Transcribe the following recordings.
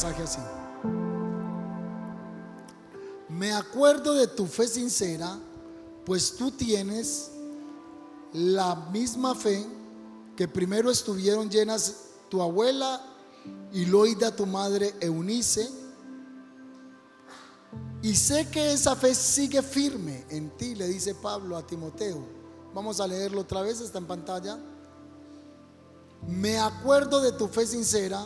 pasaje así: me acuerdo de tu fe sincera, pues tú tienes la misma fe que primero estuvieron llenas tu abuela y Loida tu madre Eunice, y sé que esa fe sigue firme en ti, le dice Pablo a Timoteo. Vamos a leerlo otra vez, está en pantalla. Me acuerdo de tu fe sincera,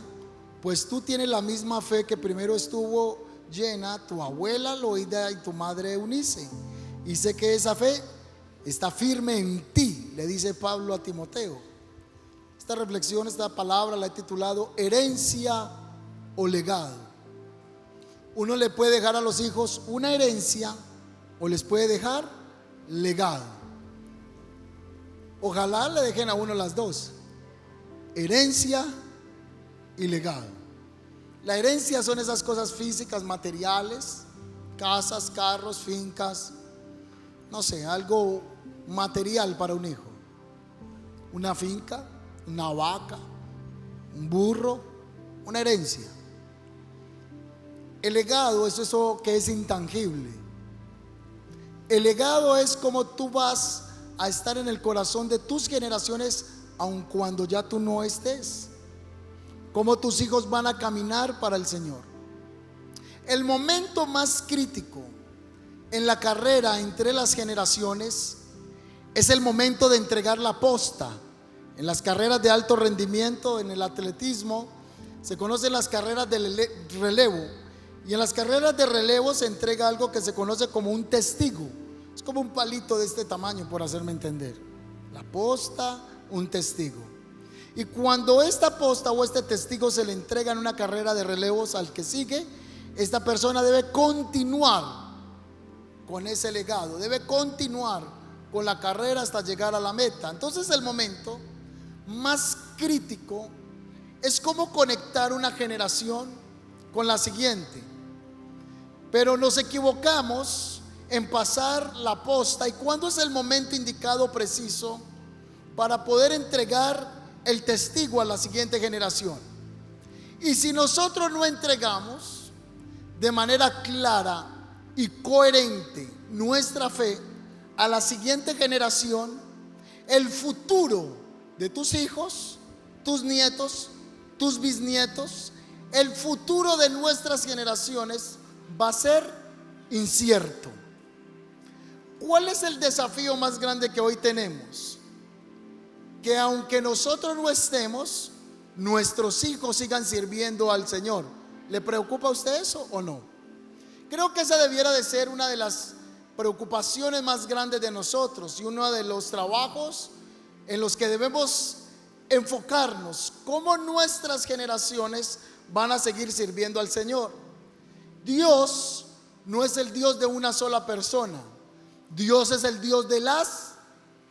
pues tú tienes la misma fe que primero estuvo llena tu abuela Loida y tu madre Eunice, y sé que esa fe está firme en ti, le dice Pablo a Timoteo. Esta reflexión, esta palabra la he titulado herencia o legado. Uno le puede dejar a los hijos una herencia o les puede dejar legado. Ojalá le dejen a uno las dos, herencia y legado. La herencia son esas cosas físicas, materiales, casas, carros, fincas, no sé, algo material para un hijo. Una finca, una vaca, un burro, una herencia. El legado es eso que es intangible. El legado es como tú vas a estar en el corazón de tus generaciones aun cuando ya tú no estés. Cómo tus hijos van a caminar para el Señor. El momento más crítico en la carrera entre las generaciones es el momento de entregar la posta. En las carreras de alto rendimiento, en el atletismo, se conocen las carreras de relevo. Y en las carreras de relevo se entrega algo que se conoce como un testigo. Es como un palito de este tamaño, por hacerme entender. La posta, un testigo. Y cuando esta posta o este testigo se le entrega en una carrera de relevos al que sigue, esta persona debe continuar con ese legado, debe continuar con la carrera hasta llegar a la meta. Entonces el momento más crítico es cómo conectar una generación con la siguiente. Pero nos equivocamos en pasar la posta. ¿Y cuándo es el momento indicado preciso para poder entregar el testigo a la siguiente generación? Y si nosotros no entregamos de manera clara y coherente nuestra fe a la siguiente generación, el futuro de tus hijos, tus nietos, tus bisnietos, el futuro de nuestras generaciones va a ser incierto. ¿Cuál es el desafío más grande que hoy tenemos? Que aunque nosotros no estemos, nuestros hijos sigan sirviendo al Señor. ¿Le preocupa a usted eso o no? Creo que esa debiera de ser una de las preocupaciones más grandes de nosotros y uno de los trabajos en los que debemos enfocarnos. ¿Cómo nuestras generaciones van a seguir sirviendo al Señor? Dios no es el Dios de una sola persona. Dios es el Dios de las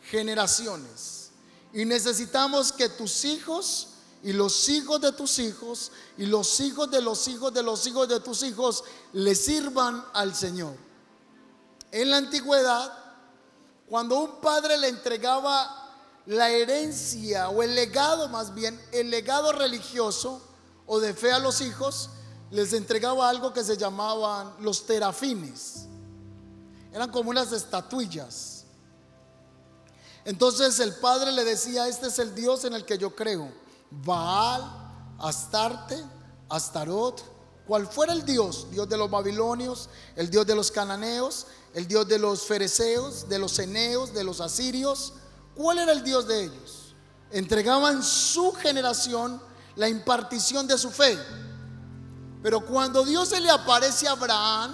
generaciones. Y necesitamos que tus hijos y los hijos de tus hijos y los hijos de los hijos de los hijos de tus hijos le sirvan al Señor. En la antigüedad, cuando un padre le entregaba la herencia o el legado, más bien el legado religioso o de fe a los hijos, les entregaba algo que se llamaban los terafines. Eran como unas estatuillas. Entonces el padre le decía: este es el Dios en el que yo creo. Baal, Astarte, Astarot, cual fuera el Dios, Dios de los babilonios, el Dios de los cananeos, el Dios de los fereceos, de los eneos, de los asirios, ¿cuál era el Dios de ellos? Entregaban su generación la impartición de su fe. Pero cuando Dios se le aparece a Abraham,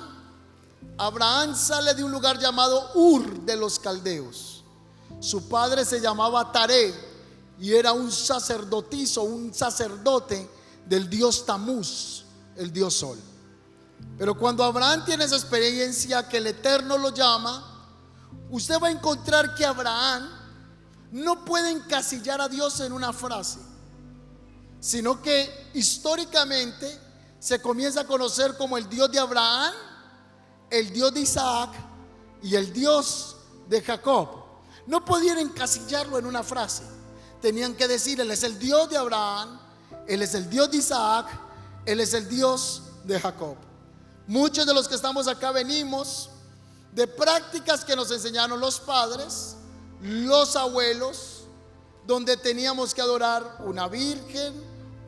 Abraham sale de un lugar llamado Ur de los caldeos. Su padre se llamaba Taré y era un sacerdotisa, un sacerdote del dios Tamuz, el dios Sol. Pero cuando Abraham tiene esa experiencia que el Eterno lo llama, usted va a encontrar que Abraham no puede encasillar a Dios en una frase, sino que históricamente se comienza a conocer como el Dios de Abraham, el Dios de Isaac y el Dios de Jacob. No podían encasillarlo en una frase. Tenían que decir: Él es el Dios de Abraham, Él es el Dios de Isaac, Él es el Dios de Jacob. Muchos de los que estamos acá venimos de prácticas que nos enseñaron los padres, los abuelos, donde teníamos que adorar una virgen,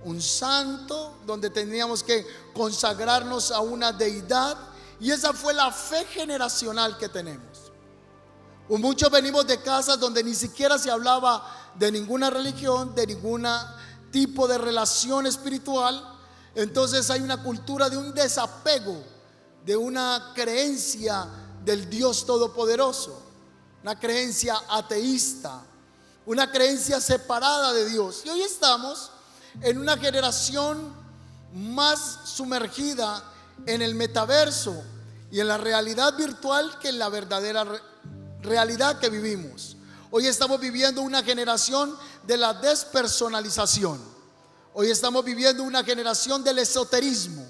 un santo, donde teníamos que consagrarnos a una deidad, y esa fue la fe generacional que tenemos. Muchos venimos de casas donde ni siquiera se hablaba de ninguna religión, de ningún tipo de relación espiritual. Entonces hay una cultura de un desapego, de una creencia del Dios Todopoderoso, una creencia ateísta, una creencia separada de Dios. Y hoy estamos en una generación más sumergida en el metaverso y en la realidad virtual que en la verdadera realidad que vivimos. Hoy estamos viviendo una generación de la despersonalización. Hoy estamos viviendo una generación del esoterismo,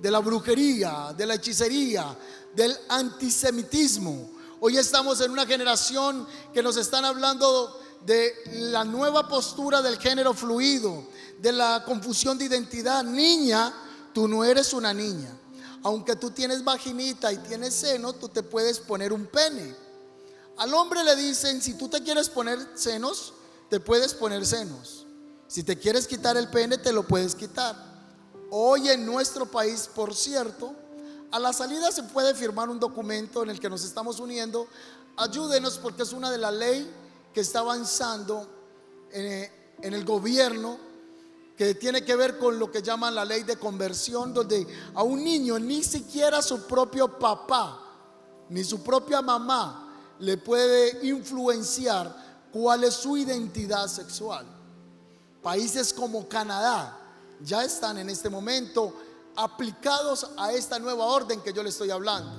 de la brujería, de la hechicería, del antisemitismo. Hoy estamos en una generación que nos están hablando de la nueva postura del género fluido, de la confusión de identidad. Niña, tú no eres una niña. Aunque tú tienes vaginita y tienes seno, tú te puedes poner un pene. Al hombre le dicen: si tú te quieres poner senos, te puedes poner senos. Si te quieres quitar el pene, te lo puedes quitar. Hoy en nuestro país, por cierto, a la salida se puede firmar un documento en el que nos estamos uniendo. Ayúdenos, porque es una de las leyes que está avanzando en el gobierno, que tiene que ver con lo que llaman la ley de conversión, donde a un niño ni siquiera su propio papá ni su propia mamá le puede influenciar cuál es su identidad sexual. Países como Canadá ya están en este momento aplicados a esta nueva orden que yo le estoy hablando.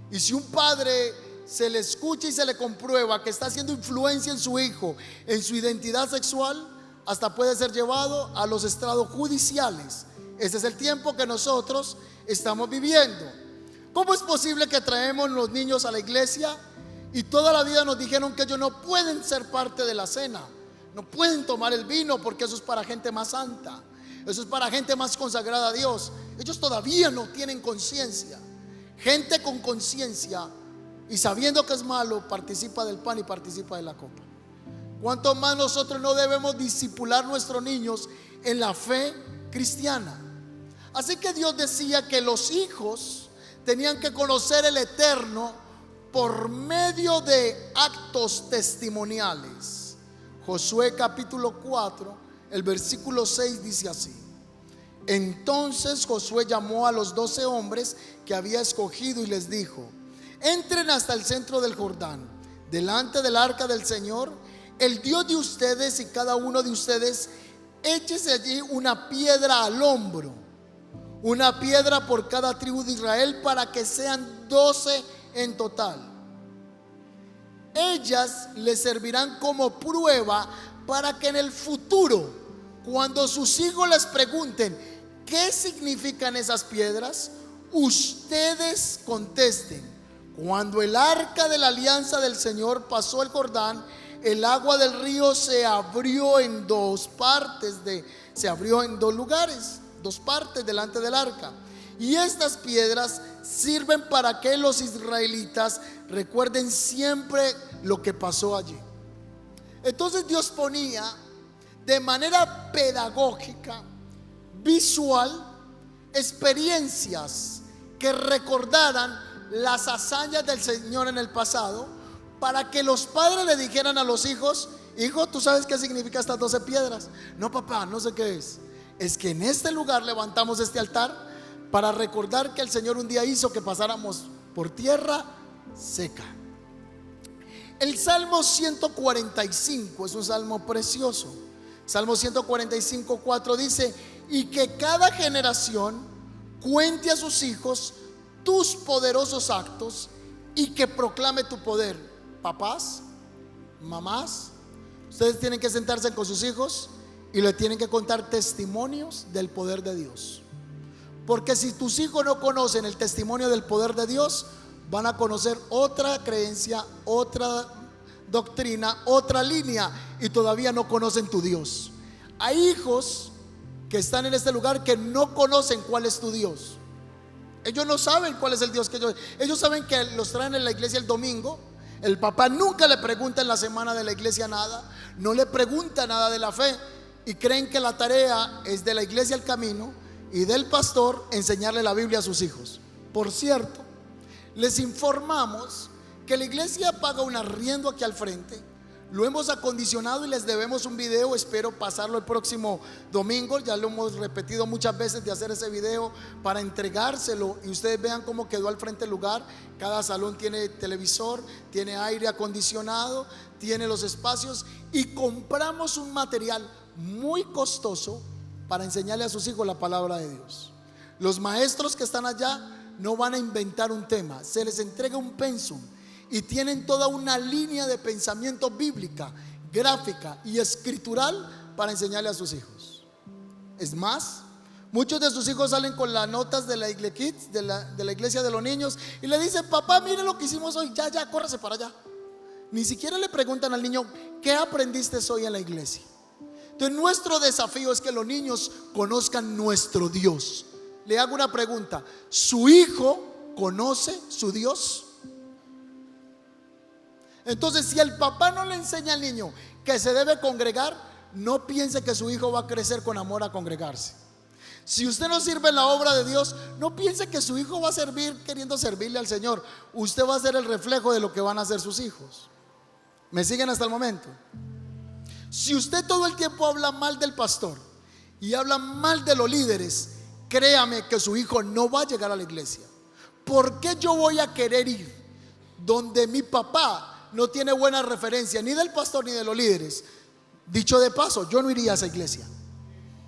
Y si un padre se le escucha y se le comprueba que está haciendo influencia en su hijo, en su identidad sexual, hasta puede ser llevado a los estrados judiciales. Ese es el tiempo que nosotros estamos viviendo. ¿Cómo es posible que traemos los niños a la iglesia y toda la vida nos dijeron que ellos no pueden ser parte de la cena, no pueden tomar el vino porque eso es para gente más santa, eso es para gente más consagrada a Dios? Ellos todavía no tienen conciencia. Gente con conciencia y sabiendo que es malo participa del pan y participa de la copa. ¿Cuánto más nosotros no debemos discipular a nuestros niños en la fe cristiana? Así que Dios decía que los hijos tenían que conocer el Eterno por medio de actos testimoniales. Josué capítulo 4, el versículo 6 dice así: entonces Josué llamó a los 12 hombres que había escogido y les dijo: entren hasta el centro del Jordán, delante del arca del Señor, el Dios de ustedes, y cada uno de ustedes échese allí una piedra al hombro, una piedra por cada tribu de Israel, para que sean 12 en total. Ellas les servirán como prueba para que en el futuro, cuando sus hijos les pregunten qué significan esas piedras, ustedes contesten: cuando el arca de la alianza del Señor pasó el Jordán, el agua del río se abrió en dos partes, se abrió en dos lugares, dos partes delante del arca. Y estas piedras sirven para que los israelitas recuerden siempre lo que pasó allí. Entonces Dios ponía de manera pedagógica, visual, experiencias que recordaran las hazañas del Señor en el pasado, para que los padres le dijeran a los hijos: hijo, ¿tú sabes qué significa estas 12 piedras? No, papá, no sé qué es. Es que en este lugar levantamos este altar para recordar que el Señor un día hizo que pasáramos por tierra seca. El Salmo 145 es un salmo precioso. Salmo 145, 4 dice: y que cada generación cuente a sus hijos tus poderosos actos, y que proclame tu poder. Papás, mamás, ustedes tienen que sentarse con sus hijos y le tienen que contar testimonios del poder de Dios. Porque si tus hijos no conocen el testimonio del poder de Dios, van a conocer otra creencia, otra doctrina, otra línea, y todavía no conocen tu Dios. Hay hijos que están en este lugar que no conocen cuál es tu Dios. Ellos no saben cuál es el Dios que ellos saben que los traen en la iglesia el domingo. El papá nunca le pregunta en la semana de la iglesia nada, no le pregunta nada de la fe, y creen que la tarea es de la iglesia El Camino y del pastor enseñarle la Biblia a sus hijos. Por cierto, les informamos que la iglesia paga un arriendo aquí al frente. Lo hemos acondicionado y les debemos un video. Espero pasarlo el próximo domingo. Ya lo hemos repetido muchas veces de hacer ese video para entregárselo y ustedes vean cómo quedó al frente el lugar. Cada salón tiene televisor, tiene aire acondicionado, tiene los espacios, y compramos un material muy costoso para enseñarle a sus hijos la palabra de Dios. Los maestros que están allá no van a inventar un tema, se les entrega un pensum y tienen toda una línea de pensamiento bíblica, gráfica y escritural para enseñarle a sus hijos. Es más, muchos de sus hijos salen con las notas de la Igle Kids, de la iglesia de los niños, y le dicen: papá, mire lo que hicimos hoy, ya, córrese para allá. Ni siquiera le preguntan al niño: ¿qué aprendiste hoy en la iglesia? Entonces nuestro desafío es que los niños conozcan nuestro Dios. Le hago una pregunta: ¿su hijo conoce su Dios? Entonces, si el papá no le enseña al niño que se debe congregar, no piense que su hijo va a crecer con amor a congregarse. Si usted no sirve en la obra de Dios, no piense que su hijo va a servir queriendo servirle al Señor. Usted va a ser el reflejo de lo que van a hacer sus hijos. ¿Me siguen hasta el momento? Si usted todo el tiempo habla mal del pastor y habla mal de los líderes, créame que su hijo no va a llegar a la iglesia. ¿Por qué yo voy a querer ir donde mi papá no tiene buena referencia ni del pastor ni de los líderes? Dicho de paso, yo no iría a esa iglesia.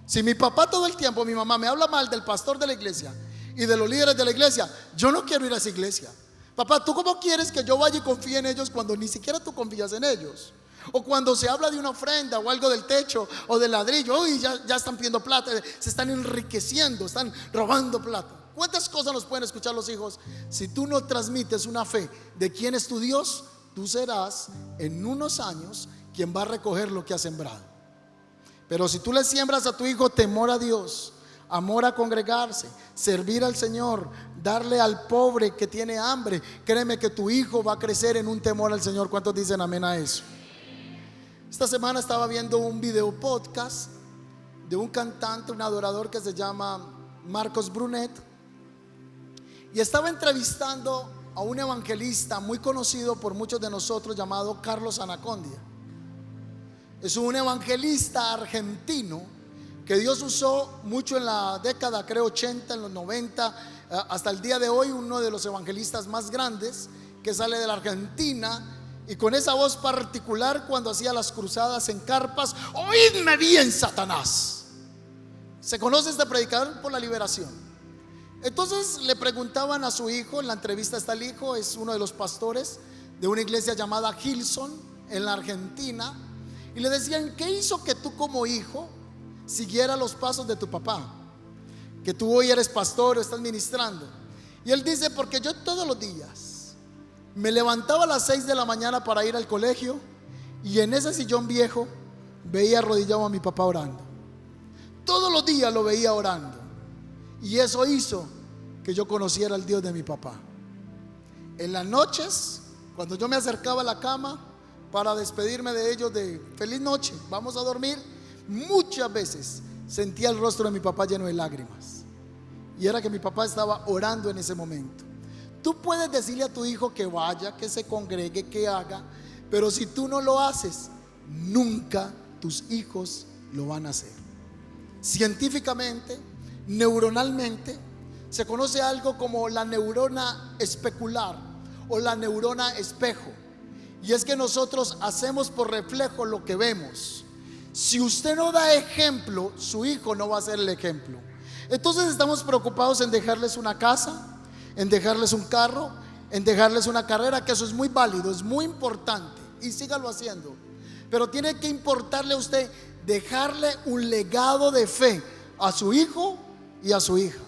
Si mi papá todo el tiempo, mi mamá me habla mal del pastor de la iglesia y de los líderes de la iglesia, yo no quiero ir a esa iglesia. Papá, ¿tú cómo quieres que yo vaya y confíe en ellos cuando ni siquiera tú confías en ellos? O cuando se habla de una ofrenda o algo del techo o del ladrillo, uy, ya están pidiendo plata, se están enriqueciendo, están robando plata. ¿Cuántas cosas nos pueden escuchar los hijos? Si tú no transmites una fe de quién es tu Dios, tú serás en unos años quien va a recoger lo que ha sembrado. Pero si tú le siembras a tu hijo temor a Dios, amor a congregarse, servir al Señor, darle al pobre que tiene hambre, créeme que tu hijo va a crecer en un temor al Señor. ¿Cuántos dicen amén a eso? Esta semana estaba viendo un video podcast de un cantante, un adorador que se llama Marcos Brunet, y estaba entrevistando a un evangelista muy conocido por muchos de nosotros llamado Carlos Anacondia. Es un evangelista argentino que Dios usó mucho en la década, creo 80, en los 90, hasta el día de hoy, uno de los evangelistas más grandes que sale de la Argentina, y con esa voz particular cuando hacía las cruzadas en carpas: oídme bien, Satanás. Se conoce este predicador por la liberación. Entonces le preguntaban a su hijo, en la entrevista está el hijo, es uno de los pastores de una iglesia llamada Hillsong en la Argentina, y le decían: ¿qué hizo que tú como hijo siguiera los pasos de tu papá? Que tú hoy eres pastor o estás ministrando. Y él dice: porque yo todos los días me levantaba a las 6 de la mañana para ir al colegio, y en ese sillón viejo veía arrodillado a mi papá orando. Todos los días lo veía orando, y eso hizo que yo conociera al Dios de mi papá. En las noches, cuando yo me acercaba a la cama para despedirme de ellos de feliz noche, vamos a dormir, muchas veces sentía el rostro de mi papá lleno de lágrimas, y era que mi papá estaba orando en ese momento. Tú puedes decirle a tu hijo que vaya, que se congregue, que haga, pero si tú no lo haces, nunca tus hijos lo van a hacer. Científicamente, neuronalmente, se conoce algo como la neurona especular o la neurona espejo, y es que nosotros hacemos por reflejo lo que vemos. Si usted no da ejemplo, su hijo no va a ser el ejemplo. Entonces estamos preocupados en dejarles una casa, en dejarles un carro, en dejarles una carrera, que eso es muy válido, es muy importante, y sígalo haciendo. Pero tiene que importarle a usted dejarle un legado de fe a su hijo y a su hija.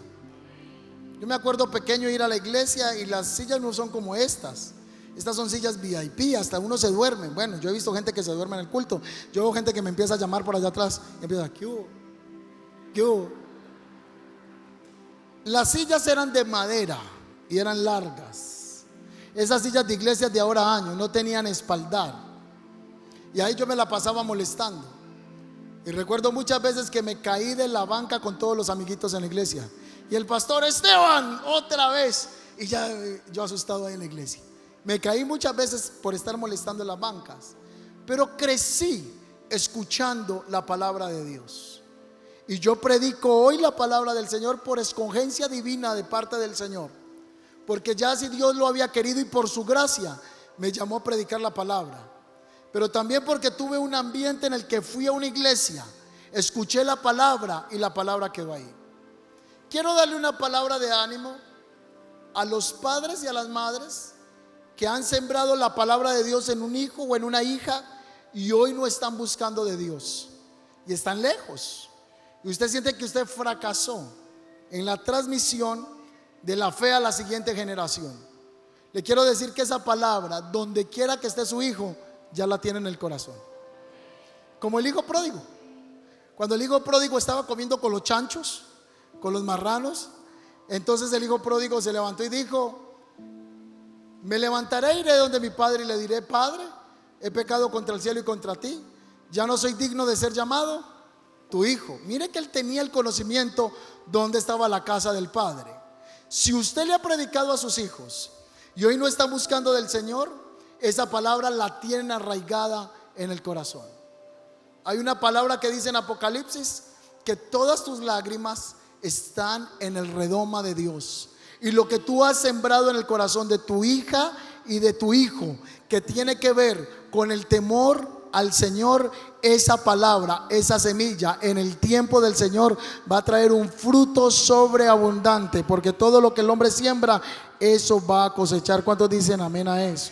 Yo me acuerdo pequeño ir a la iglesia y las sillas no son como estas. Estas son sillas VIP, hasta uno se duerme. Bueno, yo he visto gente que se duerme en el culto. Yo veo gente que me empieza a llamar por allá atrás y empieza: ¿qué hubo? ¿Qué hubo? Las sillas eran de madera y eran largas. Esas sillas de iglesias de ahora años no tenían espaldar. Y ahí yo me la pasaba molestando. Y recuerdo muchas veces que me caí de la banca con todos los amiguitos en la iglesia. Y el pastor: Esteban, otra vez. Y ya yo asustado ahí en la iglesia. Me caí muchas veces por estar molestando en las bancas. Pero crecí escuchando la palabra de Dios. Y yo predico hoy la palabra del Señor por escogencia divina de parte del Señor. Porque ya si Dios lo había querido y por su gracia me llamó a predicar la palabra. Pero también porque tuve un ambiente en el que fui a una iglesia, escuché la palabra y la palabra quedó ahí. Quiero darle una palabra de ánimo a los padres y a las madres que han sembrado la palabra de Dios en un hijo o en una hija y hoy no están buscando de Dios y están lejos. Y usted siente que usted fracasó en la transmisión de la fe a la siguiente generación. Le quiero decir que esa palabra, donde quiera que esté su hijo, ya la tiene en el corazón. Como el hijo pródigo. Cuando el hijo pródigo estaba comiendo con los chanchos, con los marranos, entonces el hijo pródigo se levantó y dijo: me levantaré e iré donde mi padre y le diré: Padre, he pecado contra el cielo y contra ti, ya no soy digno de ser llamado tu hijo. Mire que él tenía el conocimiento dónde estaba la casa del Padre. Si usted le ha predicado a sus hijos y hoy no está buscando del Señor, esa palabra la tienen arraigada en el corazón. Hay una palabra que dice en Apocalipsis que todas tus lágrimas están en el redoma de Dios. Y lo que tú has sembrado en el corazón de tu hija y de tu hijo, que tiene que ver con el temor al Señor, esa palabra, esa semilla en el tiempo del Señor va a traer un fruto sobreabundante, porque todo lo que el hombre siembra, eso va a cosechar. ¿Cuántos dicen amén a eso?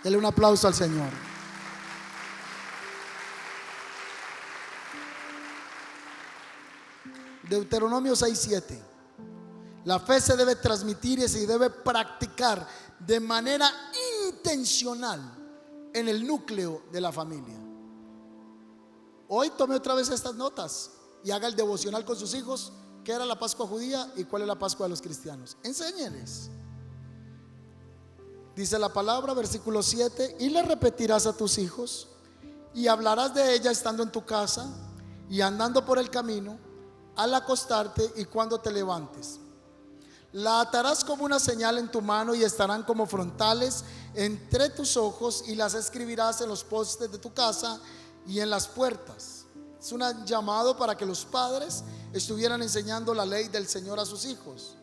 Dele un aplauso al Señor. Deuteronomio 6:7. La fe se debe transmitir y se debe practicar de manera intencional en el núcleo de la familia. Hoy tome otra vez estas notas y haga el devocional con sus hijos. ¿Qué era la Pascua judía y cuál es la Pascua de los cristianos? Enséñeles. Dice la palabra, versículo 7: y le repetirás a tus hijos y hablarás de ella estando en tu casa y andando por el camino, al acostarte y cuando te levantes. La atarás como una señal en tu mano y estarán como frontales entre tus ojos, y las escribirás en los postes de tu casa y en las puertas. Es un llamado para que los padres estuvieran enseñando la ley del Señor a sus hijos.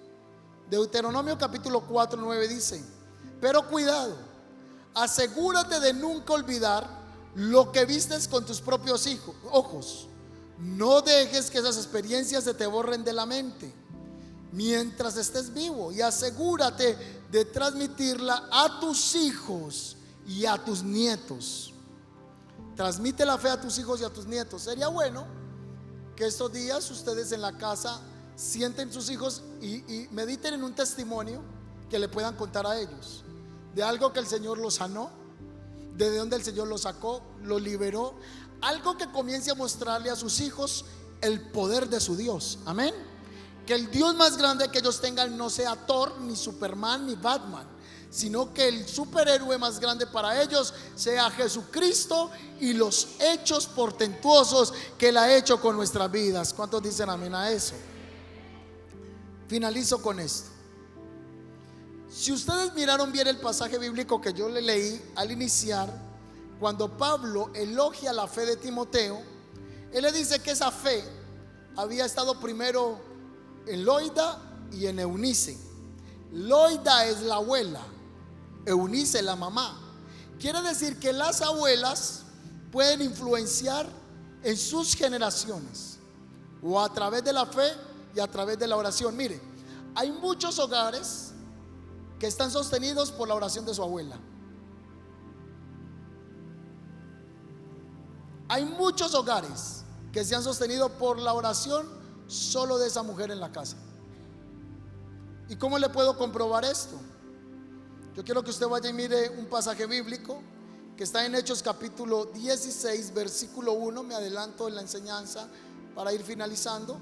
Deuteronomio capítulo 4:9 dice: pero cuidado, asegúrate de nunca olvidar lo que vistes con tus propios ojos. No dejes que esas experiencias se te borren de la mente mientras estés vivo, y asegúrate de transmitirla a tus hijos y a tus nietos. Transmite la fe a tus hijos y a tus nietos. Sería bueno que estos días ustedes en la casa sienten sus hijos y mediten en un testimonio que le puedan contar a ellos de algo que el Señor los sanó, de donde el Señor los sacó, los liberó. Algo que comience a mostrarle a sus hijos el poder de su Dios. Amén. Que el Dios más grande que ellos tengan no sea Thor, ni Superman, ni Batman, sino que el superhéroe más grande para ellos sea Jesucristo y los hechos portentuosos que Él ha hecho con nuestras vidas. ¿Cuántos dicen amén a eso? Finalizo con esto. Si ustedes miraron bien el pasaje bíblico que yo le leí al iniciar, cuando Pablo elogia la fe de Timoteo, él le dice que esa fe había estado primero en Loida y en Eunice. Loida es la abuela, Eunice la mamá. Quiere decir que las abuelas pueden influenciar en sus generaciones, o a través de la fe y a través de la oración. Mire, hay muchos hogares que están sostenidos por la oración de su abuela. Hay muchos hogares que se han sostenido por la oración solo de esa mujer en la casa. ¿Y cómo le puedo comprobar esto? Yo quiero que usted vaya y mire un pasaje bíblico que está en Hechos capítulo 16 versículo 1. Me adelanto en la enseñanza para ir finalizando.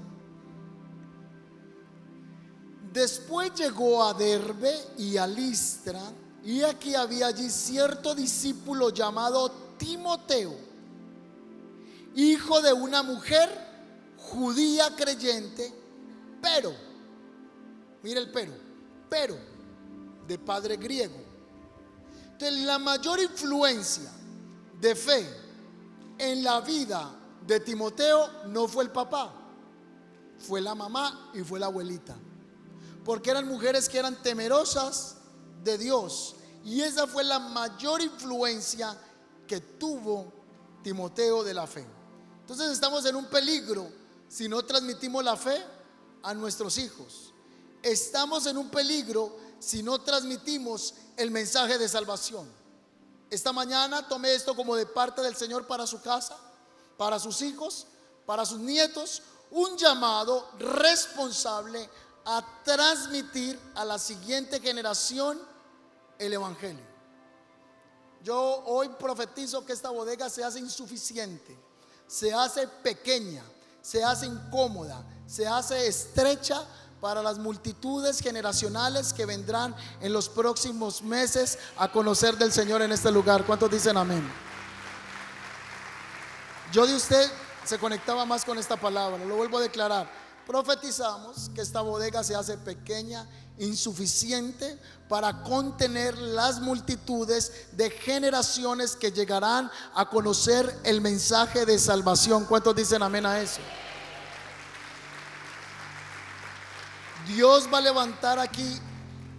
Después llegó a Derbe y a Listra, y aquí había allí cierto discípulo llamado Timoteo, hijo de una mujer judía creyente, pero, mire el pero de padre griego. Entonces, la mayor influencia de fe en la vida de Timoteo no fue el papá, fue la mamá y fue la abuelita, porque eran mujeres que eran temerosas de Dios, y esa fue la mayor influencia que tuvo Timoteo de la fe. Entonces estamos en un peligro si no transmitimos la fe a nuestros hijos. Estamos en un peligro si no transmitimos el mensaje de salvación. Esta mañana tomé esto como de parte del Señor para su casa, para sus hijos, para sus nietos, un llamado responsable a transmitir a la siguiente generación el evangelio. Yo hoy profetizo que esta bodega se hace insuficiente, se hace pequeña, se hace incómoda, se hace estrecha para las multitudes generacionales que vendrán en los próximos meses a conocer del Señor en este lugar. ¿Cuántos dicen amén? Yo de usted se conectaba más con esta palabra, lo vuelvo a declarar. Profetizamos que esta bodega se hace pequeña, insuficiente para contener las multitudes de generaciones que llegarán a conocer el mensaje de salvación. ¿Cuántos dicen amén a eso? Dios va a levantar aquí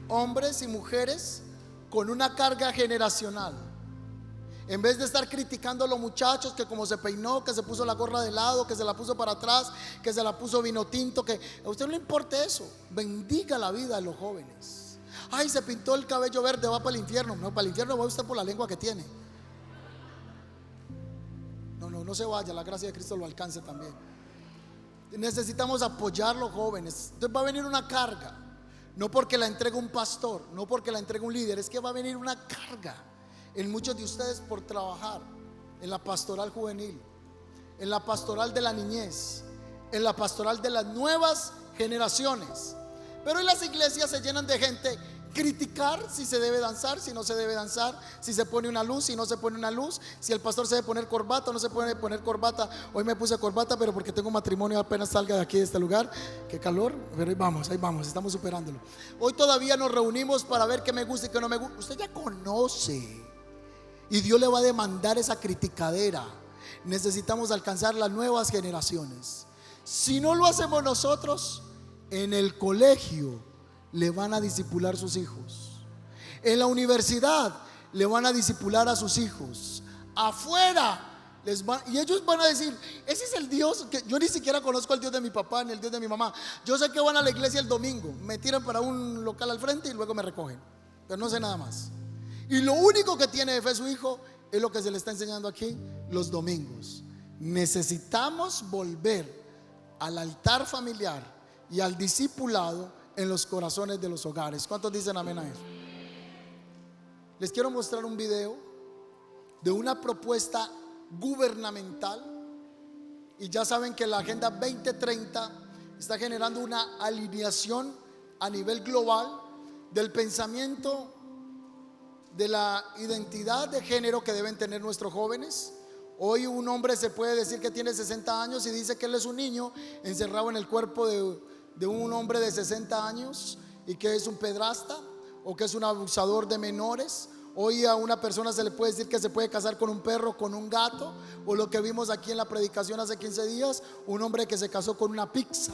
hombres y mujeres con una carga generacional. En vez de estar criticando a los muchachos que como se peinó, que se puso la gorra de lado, que se la puso para atrás, que se la puso vino tinto, que a usted no le importe eso. Bendiga la vida de los jóvenes. Ay, se pintó el cabello verde, va para el infierno. No, para el infierno va usted por la lengua que tiene. No se vaya, la gracia de Cristo lo alcance también. Necesitamos apoyar a los jóvenes. Entonces va a venir una carga, no porque la entregue un pastor, no porque la entregue un líder, es que va a venir una carga en muchos de ustedes por trabajar en la pastoral juvenil, en la pastoral de la niñez, en la pastoral de las nuevas generaciones. Pero en las iglesias se llenan de gente criticar si se debe danzar, si no se debe danzar, si se pone una luz, si no se pone una luz, si el pastor se debe poner corbata o no se puede poner corbata. Hoy me puse corbata, pero porque tengo matrimonio apenas salga de aquí de este lugar. Qué calor, pero ahí vamos, estamos superándolo. Hoy todavía nos reunimos para ver qué me gusta y qué no me gusta. Usted ya conoce, y Dios le va a demandar esa criticadera. Necesitamos alcanzar las nuevas generaciones. Si no lo hacemos nosotros, en el colegio le van a discipular sus hijos, en la universidad le van a discipular a sus hijos, afuera y ellos van a decir: ese es el Dios que yo ni siquiera conozco, el Dios de mi papá ni el Dios de mi mamá. Yo sé que van a la iglesia el domingo, me tiran para un local al frente y luego me recogen, pero no sé nada más. Y lo único que tiene de fe su hijo es lo que se le está enseñando aquí los domingos. Necesitamos volver al altar familiar y al discipulado en los corazones de los hogares. ¿Cuántos dicen amén a eso? Les quiero mostrar un video de una propuesta gubernamental. Y ya saben que la Agenda 2030 está generando una alineación a nivel global del pensamiento de la identidad de género que deben tener nuestros jóvenes. Hoy un hombre se puede decir que tiene 60 años y dice que él es un niño encerrado en el cuerpo de un hombre de 60 años y que es un pedrasta o que es un abusador de menores. Hoy a una persona se le puede decir que se puede casar con un perro, con un gato, o lo que vimos aquí en la predicación hace 15 días, un hombre que se casó con una pizza.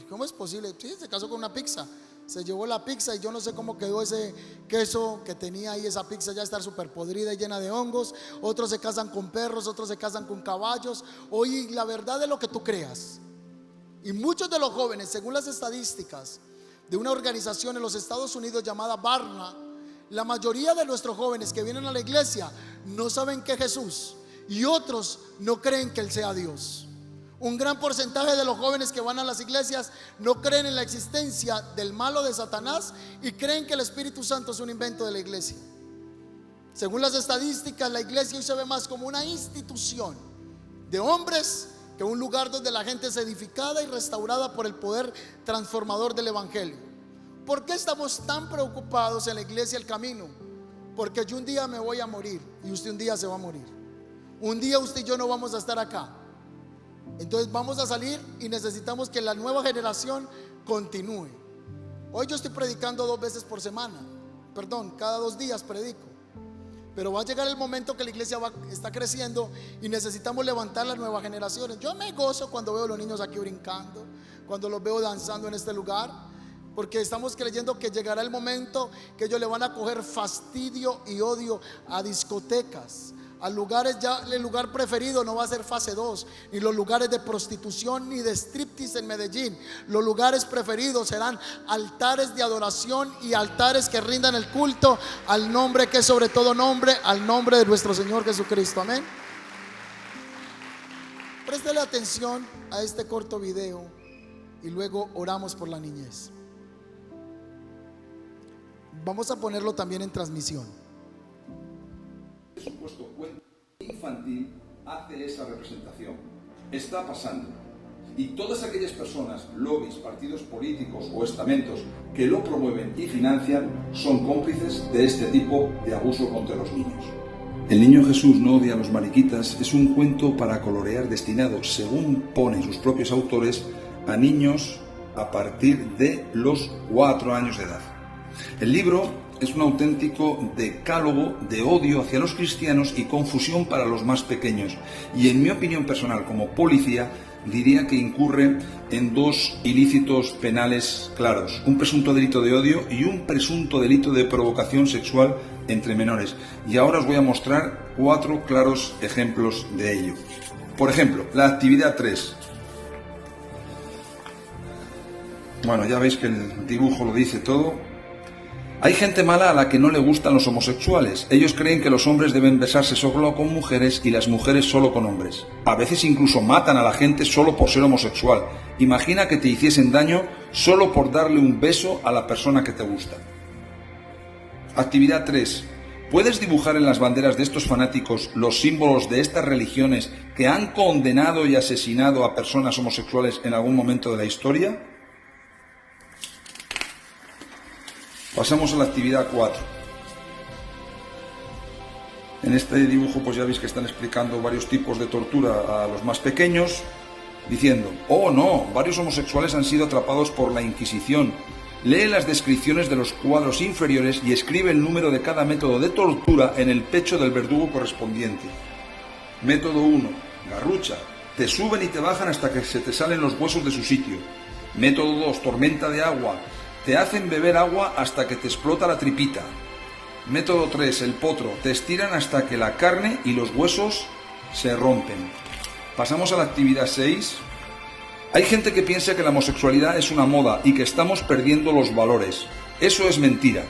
¿Cómo es posible? Sí, se casó con una pizza. Se llevó la pizza y yo no sé cómo quedó ese queso que tenía ahí, esa pizza ya está súper podrida y llena de hongos. Otros se casan con perros, otros se casan con caballos. Hoy la verdad es lo que tú creas. Y muchos de los jóvenes, según las estadísticas de una organización en los Estados Unidos llamada Barna, la mayoría de nuestros jóvenes que vienen a la iglesia no saben que es Jesús, y otros no creen que Él sea Dios. Un gran porcentaje de los jóvenes que van a las iglesias no creen en la existencia del malo de Satanás y creen que el Espíritu Santo es un invento de la iglesia. Según las estadísticas, la iglesia hoy se ve más como una institución de hombres que un lugar donde la gente es edificada y restaurada por el poder transformador del Evangelio. ¿Por qué estamos tan preocupados en la iglesia El Camino? Porque yo un día me voy a morir y usted un día se va a morir. Un día usted y yo no vamos a estar acá. Entonces vamos a salir y necesitamos que la nueva generación continúe. Hoy yo estoy predicando 2 veces por semana, cada 2 días predico. Pero va a llegar el momento que la iglesia está creciendo y necesitamos levantar las nuevas generaciones. Yo me gozo cuando veo a los niños aquí brincando, cuando los veo danzando en este lugar, porque estamos creyendo que llegará el momento que ellos le van a coger fastidio y odio a discotecas, a lugares. Ya el lugar preferido no va a ser fase 2, ni los lugares de prostitución ni de striptease en Medellín. Los lugares preferidos serán altares de adoración y altares que rindan el culto al nombre que es sobre todo nombre, al nombre de nuestro Señor Jesucristo. Amén. Préstele atención a este corto video y luego oramos por la niñez. Vamos a ponerlo también en transmisión. Supuesto cuento infantil hace esa representación. Está pasando. Y todas aquellas personas, lobbies, partidos políticos o estamentos que lo promueven y financian son cómplices de este tipo de abuso contra los niños. El niño Jesús no odia a los mariquitas es un cuento para colorear destinado, según ponen sus propios autores, a niños a partir de los 4 años de edad. El libro es un auténtico decálogo de odio hacia los cristianos y confusión para los más pequeños. Y en mi opinión personal, como policía, diría que incurre en 2 ilícitos penales claros: un presunto delito de odio y un presunto delito de provocación sexual entre menores. Y ahora os voy a mostrar 4 claros ejemplos de ello. Por ejemplo, la actividad 3. Bueno, ya veis que el dibujo lo dice todo. Hay gente mala a la que no le gustan los homosexuales. Ellos creen que los hombres deben besarse solo con mujeres y las mujeres solo con hombres. A veces incluso matan a la gente solo por ser homosexual. Imagina que te hiciesen daño solo por darle un beso a la persona que te gusta. Actividad 3. ¿Puedes dibujar en las banderas de estos fanáticos los símbolos de estas religiones que han condenado y asesinado a personas homosexuales en algún momento de la historia? Pasamos a la actividad 4. En este dibujo pues ya veis que están explicando varios tipos de tortura a los más pequeños, diciendo: oh no, varios homosexuales han sido atrapados por la Inquisición. Lee las descripciones de los cuadros inferiores y escribe el número de cada método de tortura en el pecho del verdugo correspondiente. Método 1. Garrucha. Te suben y te bajan hasta que se te salen los huesos de su sitio. Método 2. Tormenta de agua. Te hacen beber agua hasta que te explota la tripita. Método 3, el potro. Te estiran hasta que la carne y los huesos se rompen. Pasamos a la actividad 6. Hay gente que piensa que la homosexualidad es una moda y que estamos perdiendo los valores. Eso es mentira.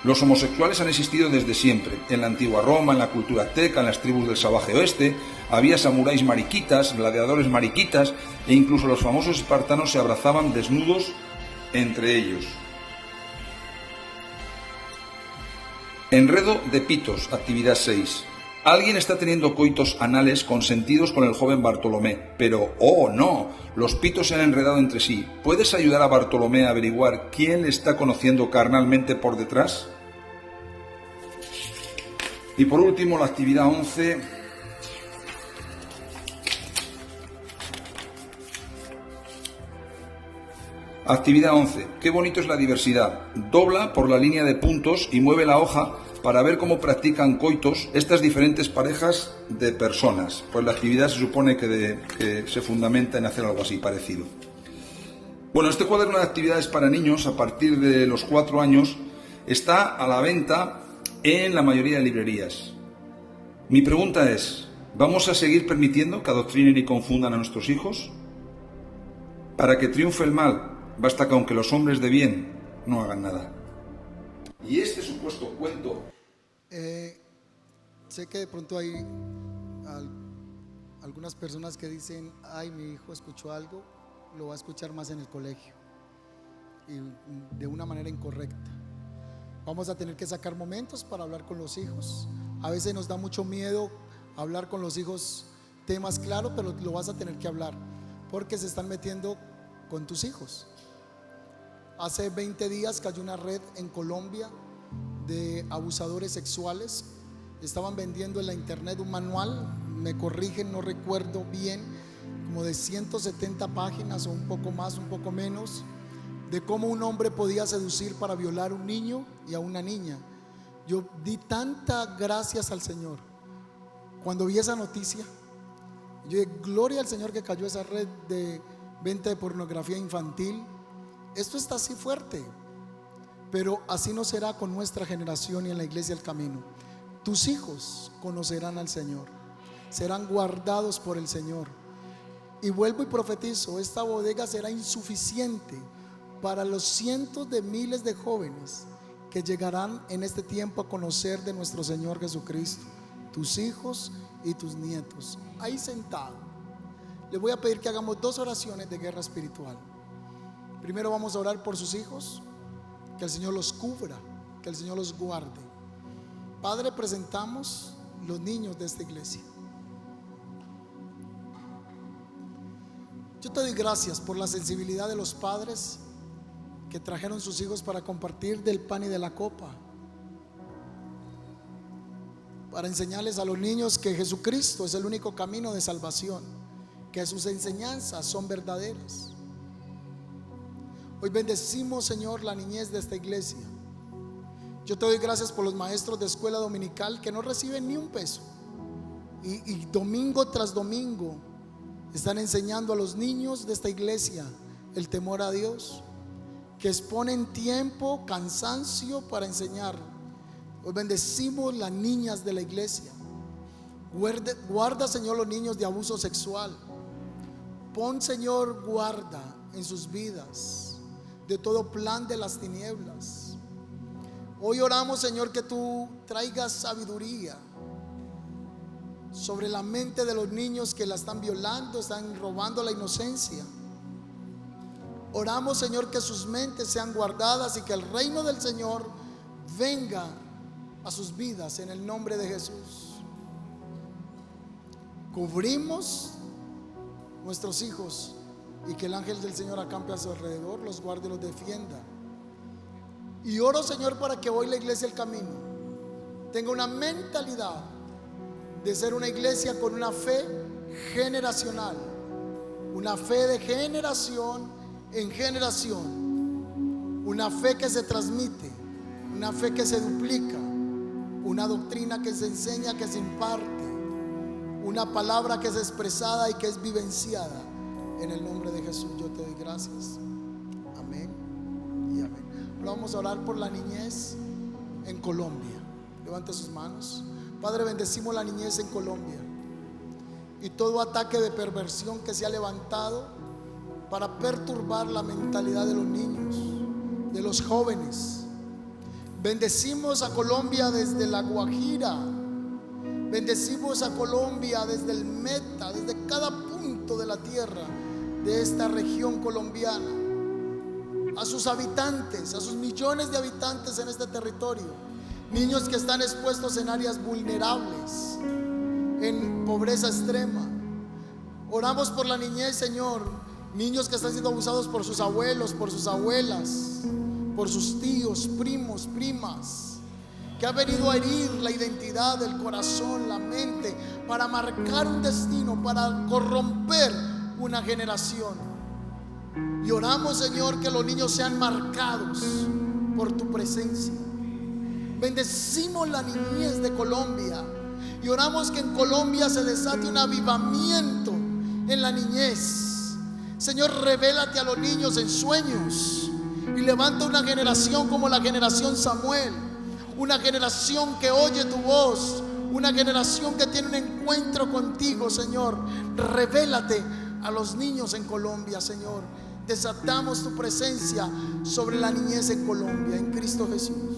Los homosexuales han existido desde siempre. En la antigua Roma, en la cultura azteca, en las tribus del salvaje oeste, había samuráis mariquitas, gladiadores mariquitas e incluso los famosos espartanos se abrazaban desnudos entre ellos. Enredo de pitos, actividad 6. Alguien está teniendo coitos anales consentidos con el joven Bartolomé, pero ¡oh no! Los pitos se han enredado entre sí. ¿Puedes ayudar a Bartolomé a averiguar quién le está conociendo carnalmente por detrás? Y por último, la actividad 11. Actividad 11. Qué bonito es la diversidad. Dobla por la línea de puntos y mueve la hoja para ver cómo practican coitos estas diferentes parejas de personas. Pues la actividad se supone que se fundamenta en hacer algo así parecido. Bueno, este cuaderno de actividades para niños a partir de los 4 años está a la venta en la mayoría de librerías. Mi pregunta es: ¿vamos a seguir permitiendo que adoctrinen y confundan a nuestros hijos? Para que triunfe el mal, basta que aunque los hombres de bien no hagan nada. Y este supuesto cuento... sé que de pronto hay algunas personas que dicen: ay, mi hijo escuchó algo, lo va a escuchar más en el colegio, y de una manera incorrecta. Vamos a tener que sacar momentos para hablar con los hijos. A veces nos da mucho miedo hablar con los hijos temas claros, pero lo vas a tener que hablar, porque se están metiendo con tus hijos. Hace 20 días cayó una red en Colombia de abusadores sexuales. Estaban vendiendo en la internet un manual, me corrigen, no recuerdo bien, como de 170 páginas o un poco más, un poco menos, de cómo un hombre podía seducir para violar a un niño y a una niña. Yo di tantas gracias al Señor cuando vi esa noticia. Yo dije, gloria al Señor que cayó esa red de venta de pornografía infantil. Esto está así fuerte, pero así no será con nuestra generación y en la iglesia del camino. Tus hijos conocerán al Señor, serán guardados por el Señor. Y vuelvo y profetizo, esta bodega será insuficiente para los cientos de miles de jóvenes que llegarán en este tiempo a conocer de nuestro Señor Jesucristo. Tus hijos y tus nietos. Ahí sentado, les voy a pedir que hagamos 2 oraciones de guerra espiritual. Primero vamos a orar por sus hijos, que el Señor los cubra, que el Señor los guarde. Padre, presentamos los niños de esta iglesia. Yo te doy gracias por la sensibilidad de los padres que trajeron sus hijos para compartir del pan y de la copa, para enseñarles a los niños que Jesucristo es el único camino de salvación, que sus enseñanzas son verdaderas. Hoy bendecimos, Señor, la niñez de esta iglesia. Yo te doy gracias por los maestros de escuela dominical que no reciben ni un peso y domingo tras domingo están enseñando a los niños de esta iglesia el temor a Dios, que exponen tiempo, cansancio para enseñar. Hoy bendecimos las niñas de la iglesia. Guarda, Señor, los niños de abuso sexual. Pon, Señor, guarda en sus vidas de todo plan de las tinieblas. Hoy oramos, Señor, que tú traigas sabiduría sobre la mente de los niños que la están violando, están robando la inocencia. Oramos, Señor, que sus mentes sean guardadas y que el reino del Señor venga a sus vidas en el nombre de Jesús. Cubrimos nuestros hijos y que el ángel del Señor acampe a su alrededor, los guarde y los defienda. Y oro, Señor, para que hoy la iglesia del camino tenga una mentalidad de ser una iglesia con una fe generacional, una fe de generación en generación, una fe que se transmite, una fe que se duplica, una doctrina que se enseña, que se imparte, una palabra que es expresada y que es vivenciada. En el nombre de Jesús yo te doy gracias. Amén y amén. Ahora vamos a orar por la niñez en Colombia. Levante sus manos. Padre, bendecimos la niñez en Colombia y todo ataque de perversión que se ha levantado para perturbar la mentalidad de los niños, de los jóvenes. Bendecimos a Colombia desde La Guajira, bendecimos a Colombia desde el Meta, desde cada punto de la tierra de esta región colombiana, a sus habitantes, a sus millones de habitantes en este territorio, niños que están expuestos en áreas vulnerables, en pobreza extrema. Oramos por la niñez, Señor, niños que están siendo abusados por sus abuelos, por sus abuelas, por sus tíos, primos, primas, que ha venido a herir la identidad, el corazón, la mente, para marcar un destino, para corromper una generación. Y oramos, Señor, que los niños sean marcados por tu presencia. Bendecimos la niñez de Colombia y oramos que en Colombia se desate un avivamiento en la niñez. Señor, revélate a los niños en sueños y levanta una generación como la generación Samuel, una generación que oye tu voz, una generación que tiene un encuentro contigo, Señor. Revélate a los niños en Colombia, Señor. Desatamos tu presencia sobre la niñez en Colombia, en Cristo Jesús.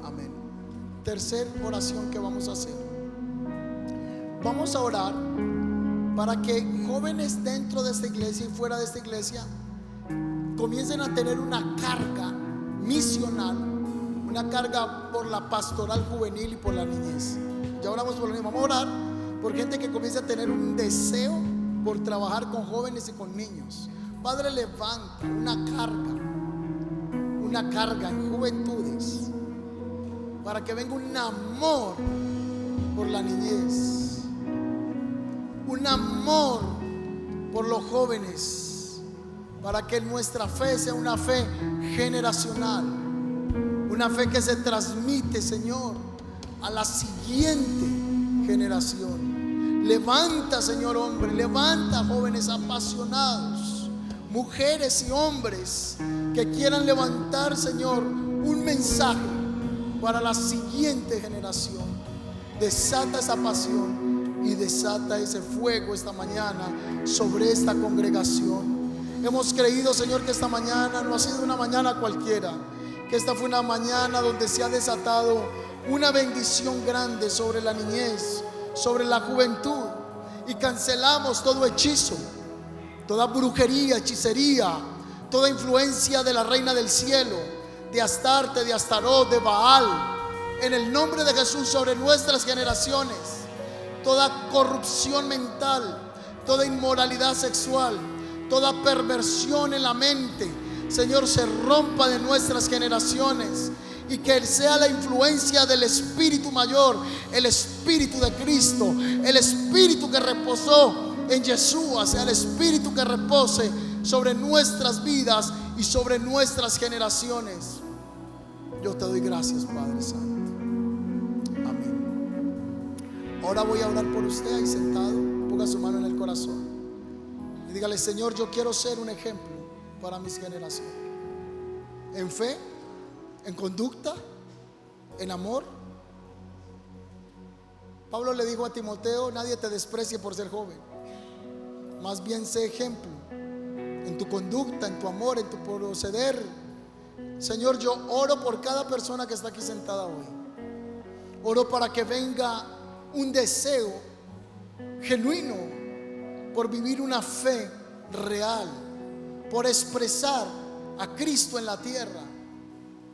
Amén. Tercera oración que vamos a hacer. Vamos a orar para que jóvenes dentro de esta iglesia y fuera de esta iglesia comiencen a tener una carga misional, una carga por la pastoral juvenil y por la niñez. Ya oramos por la niñez. Vamos a orar por gente que comienza a tener un deseo por trabajar con jóvenes y con niños. Padre, levanta una carga en juventudes, para que venga un amor por la niñez, un amor por los jóvenes, para que nuestra fe sea una fe generacional, una fe que se transmite, Señor, a la siguiente generación. Levanta, Señor, hombre, levanta jóvenes apasionados, mujeres y hombres que quieran levantar, Señor, un mensaje para la siguiente generación. Desata esa pasión y desata ese fuego esta mañana sobre esta congregación. Hemos creído, Señor, que esta mañana no ha sido una mañana cualquiera, que esta fue una mañana donde se ha desatado una bendición grande sobre la niñez, sobre la juventud, y cancelamos todo hechizo, toda brujería, hechicería, toda influencia de la reina del cielo, de Astarte, de Astarot, de Baal, en el nombre de Jesús, sobre nuestras generaciones. Toda corrupción mental, toda inmoralidad sexual, toda perversión en la mente, Señor, se rompa de nuestras generaciones, y que sea la influencia del Espíritu Mayor, el Espíritu de Cristo, el Espíritu que reposó en Yeshua, sea el Espíritu que repose sobre nuestras vidas y sobre nuestras generaciones. Yo te doy gracias, Padre Santo. Amén. Ahora voy a orar por usted ahí sentado. Ponga su mano en el corazón y dígale: Señor, yo quiero ser un ejemplo para mis generaciones, en fe, en conducta, en amor. Pablo le dijo a Timoteo: nadie te desprecie por ser joven, más bien sé ejemplo en tu conducta, en tu amor, en tu proceder. Señor, yo oro por cada persona que está aquí sentada hoy. Oro para que venga un deseo genuino por vivir una fe real, por expresar a Cristo en la tierra.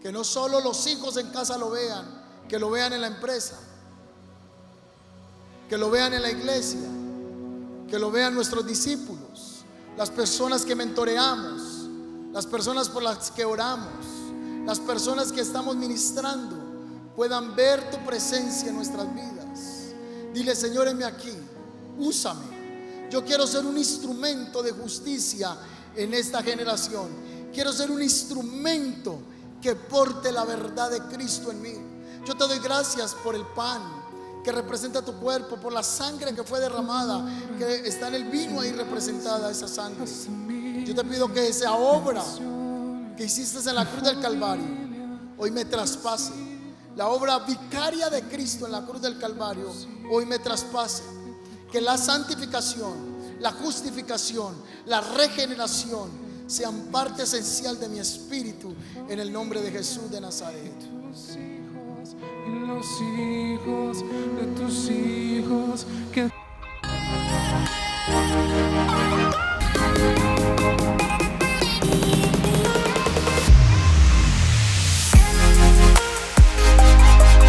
Que no solo los hijos en casa lo vean, que lo vean en la empresa, que lo vean en la iglesia, que lo vean nuestros discípulos, las personas que mentoreamos, las personas por las que oramos, las personas que estamos ministrando, puedan ver tu presencia en nuestras vidas. Dile: Señor, heme aquí, úsame. Yo quiero ser un instrumento de justicia en esta generación. Quiero ser un instrumento que porte la verdad de Cristo en mí. Yo te doy gracias por el pan que representa tu cuerpo, por la sangre que fue derramada, que está en el vino ahí representada esa sangre. Yo te pido que esa obra que hiciste en la cruz del Calvario hoy me traspase. La obra vicaria de Cristo en la cruz del Calvario hoy me traspase. Que la santificación, la justificación, la regeneración sean parte esencial de mi espíritu, en el nombre de Jesús de Nazaret. Y los hijos de tus hijos que